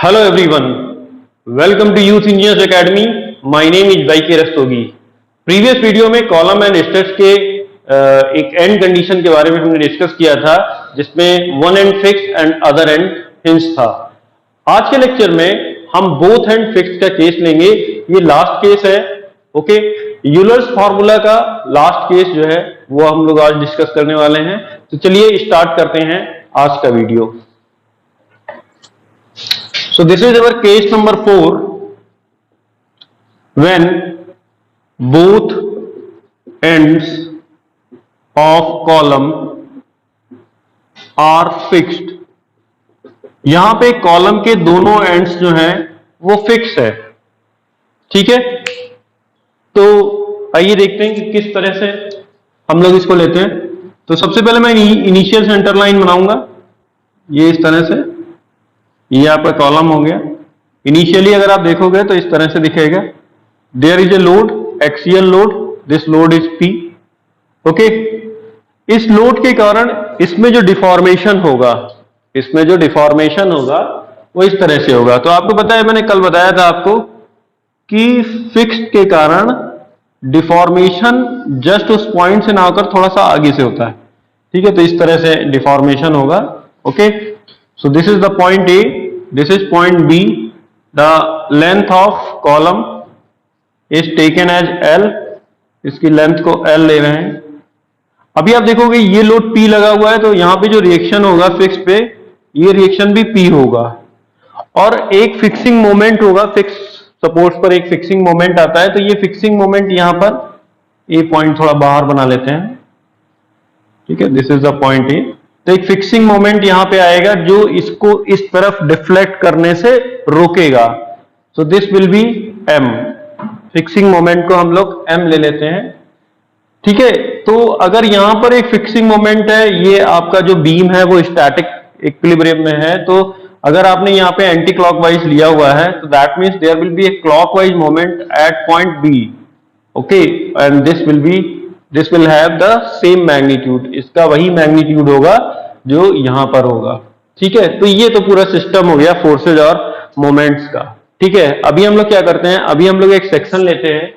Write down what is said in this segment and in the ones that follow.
Hello everyone, welcome to Youth Engineers Academy. My name is YK Rastogi. Previous video में column and stress के एक and condition के बारे में हमने डिस्कस किया था, जिसमें one and fix and other and hinge था। आज के लेक्चर में हम बोथ एंड फिक्स का केस लेंगे। ये लास्ट केस है, ओके। यूलर्स फॉर्मूला का लास्ट केस जो है वो हम लोग आज डिस्कस करने वाले हैं। तो चलिए स्टार्ट करते हैं आज का video. So this is our case number 4 when both ends of column are fixed। यहां पे कॉलम के दोनों एंड्स जो हैं वो फिक्स है, ठीक है। तो आइए देखते हैं कि किस तरह से हम लोग इसको लेते हैं। तो सबसे पहले मैं इनिशियल सेंटर लाइन बनाऊंगा, ये इस तरह से। ये आपका कॉलम हो गया। इनिशियली अगर आप देखोगे तो इस तरह से दिखेगा, there is a load, axial load, this load is P, okay. इस लोड के कारण इसमें जो डिफॉर्मेशन होगा, वो इस तरह से होगा। तो आपको पता है, मैंने कल बताया था आपको कि फिक्स्ड के कारण डिफॉर्मेशन जस्ट उस पॉइंट से ना होकर थोड़ा सा आगे से होता है, ठीक है। तो इस तरह से डिफॉर्मेशन होगा, okay. So this is the point A, this is point B. The length of column is taken as L. इसकी लेंथ को L ले रहे हैं। अभी आप देखोगे ये लोड P लगा हुआ है, तो यहां पे जो रिएक्शन होगा फिक्स पे, ये रिएक्शन भी P होगा और एक फिक्सिंग मोमेंट होगा। फिक्स सपोर्ट्स पर एक फिक्सिंग मोमेंट आता है, तो ये फिक्सिंग मोमेंट यहां पर, ये पॉइंट थोड़ा बाहर बना लेते हैं, ठीक है। This is the point A. तो एक फिक्सिंग मोमेंट यहां पे आएगा जो इसको इस तरफ डिफ्लेक्ट करने से रोकेगा। So this will be M. Fixing moment को हम लोग एम ले लेते हैं, ठीक है। तो अगर यहां पर एक फिक्सिंग मोमेंट है, ये आपका जो बीम है वो स्टैटिक इक्विलिब्रियम में है, तो अगर आपने यहाँ पे एंटी क्लॉकवाइज लिया हुआ है, तो that means there will be a clockwise moment at point B, okay. And this will have the same magnitude. इसका वही मैग्नीट्यूड होगा जो यहां पर होगा, ठीक है। तो ये तो पूरा सिस्टम हो गया फोर्सेज और मोमेंट्स का, ठीक है। अभी हम लोग क्या करते हैं, अभी हम लोग एक सेक्शन लेते हैं,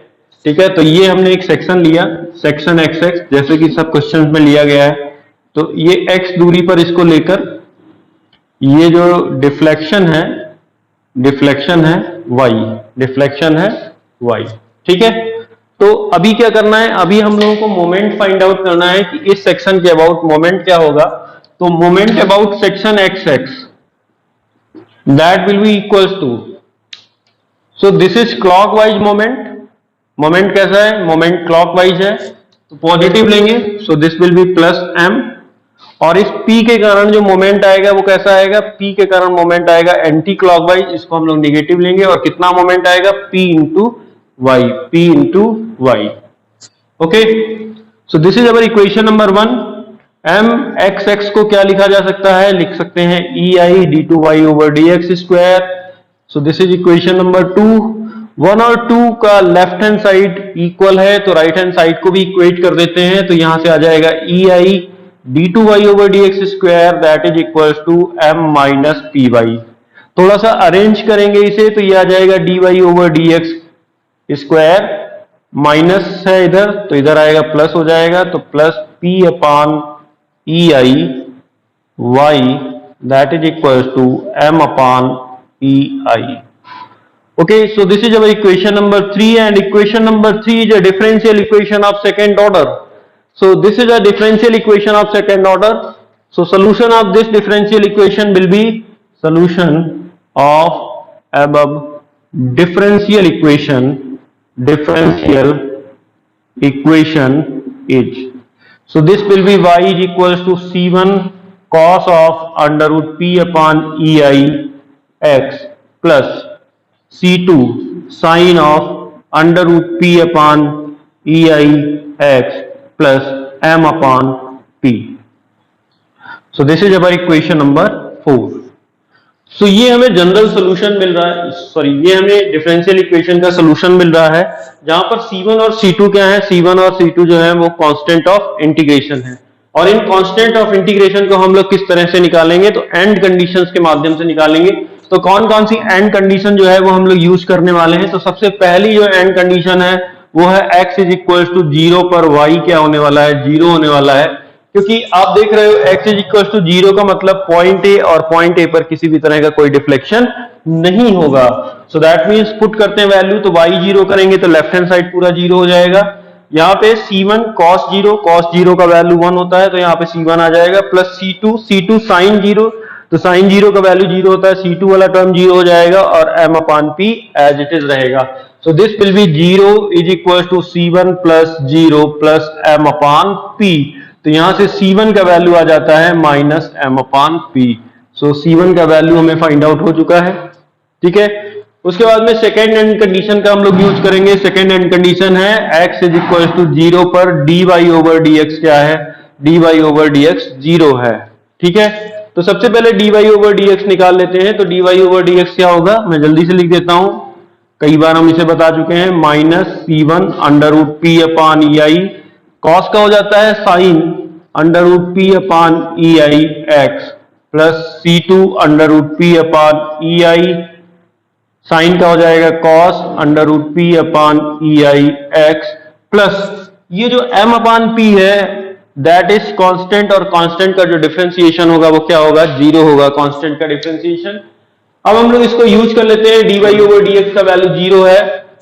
ठीक है। तो ये हमने एक सेक्शन लिया, सेक्शन एक्स एक्स, जैसे कि सब क्वेश्चन में लिया गया है। तो ये एक्स दूरी पर इसको लेकर ये जो डिफ्लेक्शन है वाई, ठीक है। तो अभी क्या करना है, अभी हम लोगों को मोमेंट फाइंड आउट करना है कि इस सेक्शन के अबाउट मोमेंट क्या होगा। तो moment about section x x, that will be equals to, so this is clockwise moment कैसा है, मोमेंट क्लॉकवाइज है, तो पॉजिटिव लेंगे, so this will be plus m. और इस P के कारण जो मोमेंट आएगा वो कैसा आएगा, P के कारण मोमेंट आएगा एंटी क्लॉकवाइज, इसको हम लोग नेगेटिव लेंगे। और कितना मोमेंट आएगा, P into y, okay. So this is our equation number 1। M x x को क्या लिखा जा सकता है, लिख सकते हैं EI d2y over dx square. So this is equation number 2। 1 और 2 का लेफ्ट हैंड साइड इक्वल है, तो राइट हैंड साइड को भी इक्वेट कर देते हैं। तो यहां से आ जाएगा EI d2y over dx square, that is equals to m minus py। थोड़ा सा अरेंज करेंगे इसे, तो ये आ जाएगा dy over dx square, minus है इधर, तो इधर आएगा प्लस हो जाएगा, तो plus p upon EI y, that is equals to m upon PI। Okay, so this is our equation number 3, and equation number 3 is a differential equation of second order. So this is a differential equation of second order. So solution of this differential equation will be solution of above differential equation is, so this will be y is equals to c1 cos of under root p upon EI x plus c2 sin of under root p upon EI x plus m upon p. So this is our equation number 4. So ये हमें general solution मिल रहा है, sorry ये हमें differential equation का solution मिल रहा है, जहां पर C1 और C2 क्या है, C1 और C2 जो है वो कांस्टेंट ऑफ इंटीग्रेशन है। और इन कांस्टेंट ऑफ इंटीग्रेशन को हम लोग किस तरह से निकालेंगे, तो एंड कंडीशंस के माध्यम से निकालेंगे। तो कौन कौन सी एंड कंडीशन जो है वो हम लोग यूज करने वाले हैं। तो सबसे पहली जो एंड कंडीशन है वो है x इज इक्वल टू 0 पर y क्या होने वाला है, 0 होने वाला है। क्योंकि आप देख रहे हो x इज इक्वल टू 0 का मतलब पॉइंट ए, और पॉइंट ए पर किसी भी तरह का कोई डिफ्लेक्शन नहीं होगा। सो दैट मीन्स पुट करते हैं वैल्यू, तो y 0 करेंगे तो लेफ्ट हैंड साइड पूरा 0 हो जाएगा। यहाँ पे C1 cos 0 का वैल्यू 1 होता है तो यहाँ पे C1 आ जाएगा, प्लस C2 sin 0, तो sin 0 का वैल्यू 0 होता है, C2 वाला टर्म 0 हो जाएगा और m upon p as it is रहेगा। So this will be 0 is equal to C1 plus 0 plus m upon p। तो यहां से C1 का वैल्यू आ जाता है माइनस m अपॉन p। सो C1 का वैल्यू हमें फाइंड आउट हो चुका है, ठीक है। उसके बाद में सेकेंड एंड कंडीशन का हम लोग यूज करेंगे। सेकेंड एंड कंडीशन है x इज इक्वल टू 0 पर dy ओवर dx क्या है, dy ओवर dx 0 है, ठीक है। तो सबसे पहले dy ओवर dx निकाल लेते हैं। तो dy ओवर dx क्या होगा, मैं जल्दी से लिख देता हूं, कई बार हम इसे बता चुके हैं, minus C1 under root p upon ei, cos का हो जाता है sine under root p upon ei x, plus C2 under root p upon ei, sine का हो जाएगा cos under root p upon ei x, plus ये जो m upon p है दैट इज कांस्टेंट, और कांस्टेंट का जो डिफरेंशिएशन होगा वो क्या होगा, 0 होगा कांस्टेंट का डिफरेंशिएशन। अब हम लोग इसको यूज कर लेते हैं। dy ओवर dx का वैल्यू 0 है,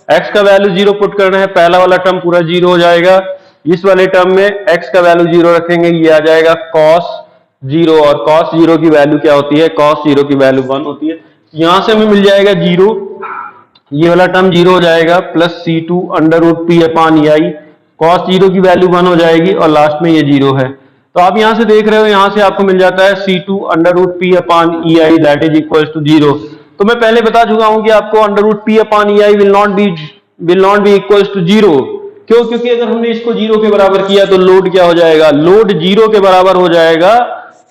x का वैल्यू 0 पुट करना है, पहला वाला टर्म पूरा 0 हो जाएगा। इस वाले टर्म में x का वैल्यू 0 रखेंगे, ये आ जाएगा cos 0, और cos 0 की वैल्यू क्या होती है, cos 0 की वैल्यू 1 होती है। यहां से हमें मिल जाएगा 0, ये वाला टर्म 0 हो जाएगा, plus C2 under root p upon ei, cos 0 की वैल्यू 1 हो जाएगी और लास्ट में ये 0 है। तो आप यहां से देख रहे हो, यहां से आपको मिल जाता है C2 under root p upon ei that is equal to 0। तो मैं पहले बता चुका हूं कि आपको under root p upon ei will not be equal to 0। क्यों, क्योंकि अगर हमने इसको 0 के बराबर किया तो लोड क्या हो जाएगा, लोड 0 के बराबर हो जाएगा,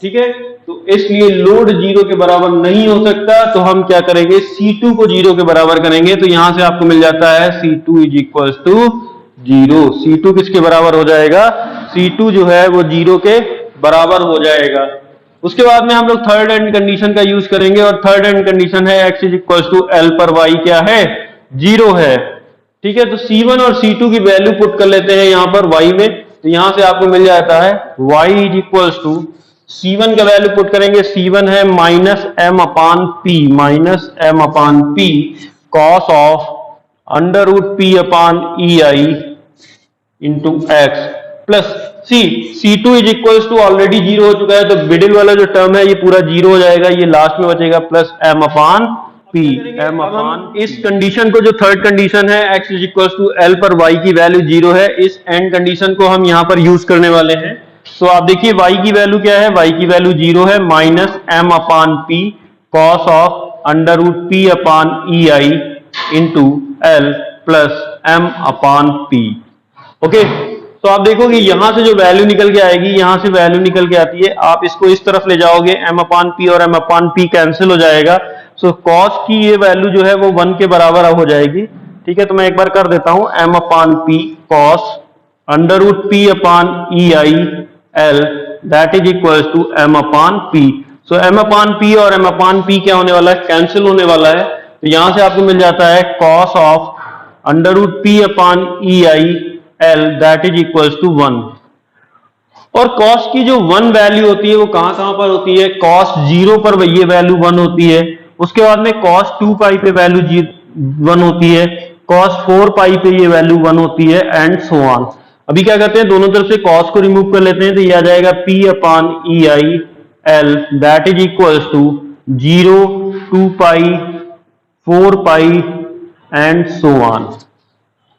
ठीक है। तो इसलिए लोड 0 के बराबर नहीं हो सकता, तो हम क्या करेंगे, C2 को 0 के बराबर करेंगे। तो यहां से आपको मिल जाता है C2 is equal to 0। C2 किसके बराबर हो जाएगा, C2 जो है वो 0 के बराबर हो जाएगा। उसके बाद में हम लोग थर्ड एंड कंडीशन का यूज करेंगे, और थर्ड एंड कंडीशन है x is equal to L पर y क्या है, 0 है, ठीक है। तो C1 और C2 की वैल्यू पुट कर लेते हैं यहां पर y में। तो यहां से आपको मिल जाता है y is equal to, C1 का वैल्यू पुट करेंगे, C1 है minus m upon p, minus m upon p cos of under root p upon ei into x, plus C2 is equal to already 0 हो चुका है, तो middle वाला जो term है ये पूरा 0 हो जाएगा, ये लास्ट में बचेगा plus m upon p, m upon. इस कंडीशन को, जो थर्ड कंडीशन है x is equal to L पर y की वैल्यू 0 है, इस एंड कंडीशन को हम यहां पर यूज करने वाले हैं। तो आप देखिए y की वैल्यू क्या है, y की वैल्यू 0 है, minus m upon p cos of under root p upon ei into L plus m upon p। Okay, तो आप देखोगे यहां से जो वैल्यू निकल के आएगी, यहां से वैल्यू निकल के आती है, आप इसको इस तरफ ले जाओगे, m अपॉन p और m अपॉन p कैंसिल हो जाएगा। सो cos की ये वैल्यू जो है वो 1 के बराबर हो जाएगी, ठीक है। तो मैं एक बार कर देता हूं, m upon p cos under root p upon ei L that is equal to m upon p। So m upon p और m अपॉन p क्या होने वाला है, कैंसिल होने वाला है। तो यहां से आपको मिल जाता है cos of under root p upon ei L that is equal to 1। और cos की जो 1 वैल्यू होती है वो कहां पर होती है, cos 0 पर ये वैल्यू 1 होती है, उसके बाद में cos 2 पाई पे वैल्यू 1 होती है, cos 4 पाई पे ये वैल्यू 1 होती है, एंड सो ऑन। अभी क्या करते हैं, दोनों तरफ से cos को रिमूव कर लेते हैं, तो ये आ जाएगा p upon ei L that is equal to 0, 2 pi, 4 pi and so on.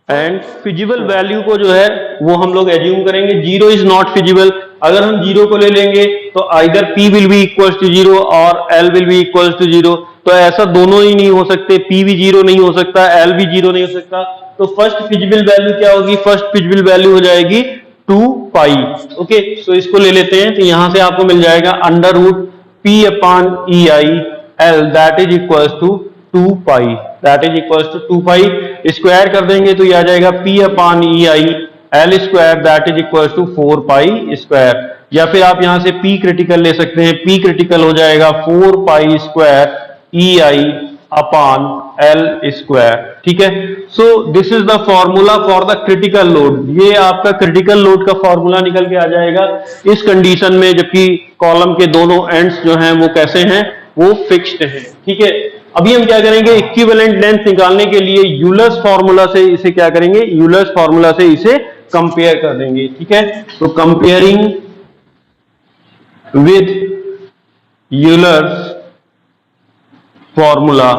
And feasible value को जो है वो हम लोग एज्यूम करेंगे, 0 इज नॉट फिजिबल। अगर हम 0 को ले लेंगे तो either p will be equal to 0 और l will be equal to 0। तो ऐसा दोनों ही नहीं हो सकते, p भी 0 नहीं हो सकता, l भी 0 नहीं हो सकता। तो फर्स्ट फिजिबल वैल्यू क्या होगी, फर्स्ट फिजिबल वैल्यू हो जाएगी 2 पाई। ओके, तो इसको ले लेते हैं, तो यहां से आपको मिल जाएगा under root p upon ei L that is equal to 2 pi, that is equal to 2 pi. Square कर देंगे तो ये आ जाएगा p upon ei L square that is equal to 4 pi square. या फिर आप यहां से p क्रिटिकल ले सकते हैं, p क्रिटिकल हो जाएगा 4 pi square EI upon L square. ठीक है, सो this is the formula for the critical load. ये आपका क्रिटिकल लोड का फॉर्मूला निकल के आ जाएगा इस कंडीशन में, जबकि कॉलम के दोनों एंड्स जो हैं वो कैसे हैं, वो फिक्स्ड हैं। ठीक है, अभी हम क्या करेंगे, इक्विवेलेंट लेंथ निकालने के लिए यूलर्स फॉर्मूला से इसे क्या करेंगे, यूलर्स फॉर्मूला से इसे कंपेयर कर देंगे। ठीक है, तो comparing with Euler's formula,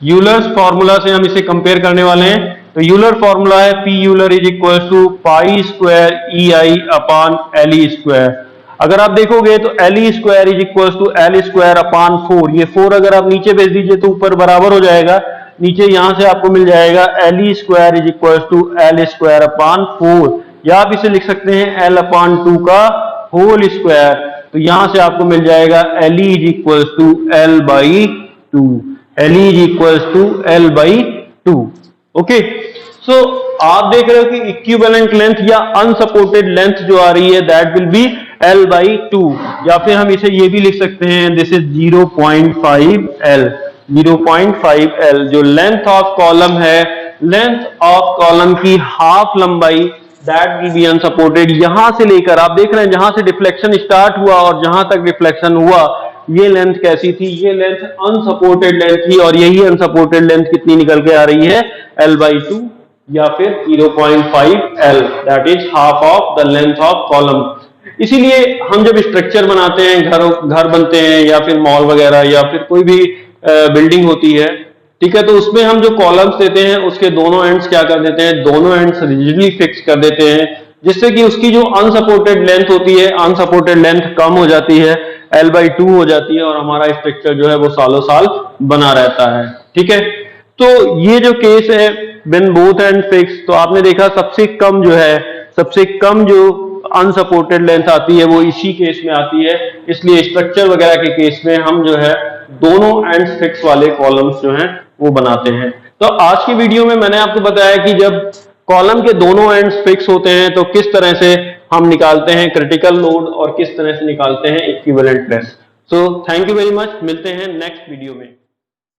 Euler's formula से हम इसे कंपेयर करने वाले हैं। तो यूलर फॉर्मूला है P Euler is equal to pi square E I upon L E square. अगर आप देखोगे तो L E square is equal to L square upon 4, ये 4 अगर आप नीचे भेज दीजिए तो ऊपर बराबर हो जाएगा, नीचे यहां से आपको मिल जाएगा L E square is equal to L square upon 4, या आप इसे लिख सकते हैं एल अपॉन 2 का होल स्क्वायर। तो यहां से आपको मिल जाएगा L E is equal to L by 2, L E is equal to L by 2। Okay, so आप देख रहे हो कि इक्विवेलेंट लेंथ या अनसपोर्टेड लेंथ जो आ रही है that will be L by 2, या फिर हम इसे ये भी लिख सकते हैं दिस इज 0.5 L, 0.5 L जो लेंथ ऑफ कॉलम है, लेंथ ऑफ कॉलम की हाफ लंबाई दैट विल बी अनसपोर्टेड। यहां से लेकर आप देख रहे हैं जहां से डिफ्लेक्शन स्टार्ट हुआ और जहां तक डिफ्लेक्शन हुआ, ये लेंथ कैसी थी, ये लेंथ अनसपोर्टेड लेंथ थी, और यही अनसपोर्टेड लेंथ कितनी निकल के आ रही है, L बाई 2 या फिर 0.5 L, that is half of the length of column. इसीलिए हम जब स्ट्रक्चर बनाते हैं, घर बनते हैं या फिर मॉल वगैरह या फिर कोई भी बिल्डिंग होती है, ठीक है, तो उसमें हम जो कॉलम्स देते हैं उसके दोनों एंड्स क्या कर देते हैं, दोनों एंड्स रिजिडली फिक्स कर देते हैं, जिससे कि उसकी जो अनसपोर्टेड लेंथ होती है, अनसपोर्टेड लेंथ कम हो जाती है, L बाई 2 हो जाती है, और हमारा स्ट्रक्चर जो है वो सालों साल बना रहता है। ठीक है, तो ये जो केस है व्हेन बोथ एंड फिक्स, तो आपने देखा सबसे कम जो है, सबसे कम जो अनसपोर्टेड लेंथ आती है वो इसी केस में आती है। इसलिए स्ट्रक्चर वगैरह के केस में हम जो है दोनों एंड्स फिक्स वाले कॉलम्स जो हैं वो बनाते हैं। तो आज की वीडियो में मैंने आपको बताया कि जब कॉलम के दोनों एंड्स फिक्स होते हैं तो किस तरह से हम निकालते हैं क्रिटिकल लोड और किस तरह से निकालते हैं equivalent length. So thank you very much, मिलते हैं नेक्स्ट वीडियो में।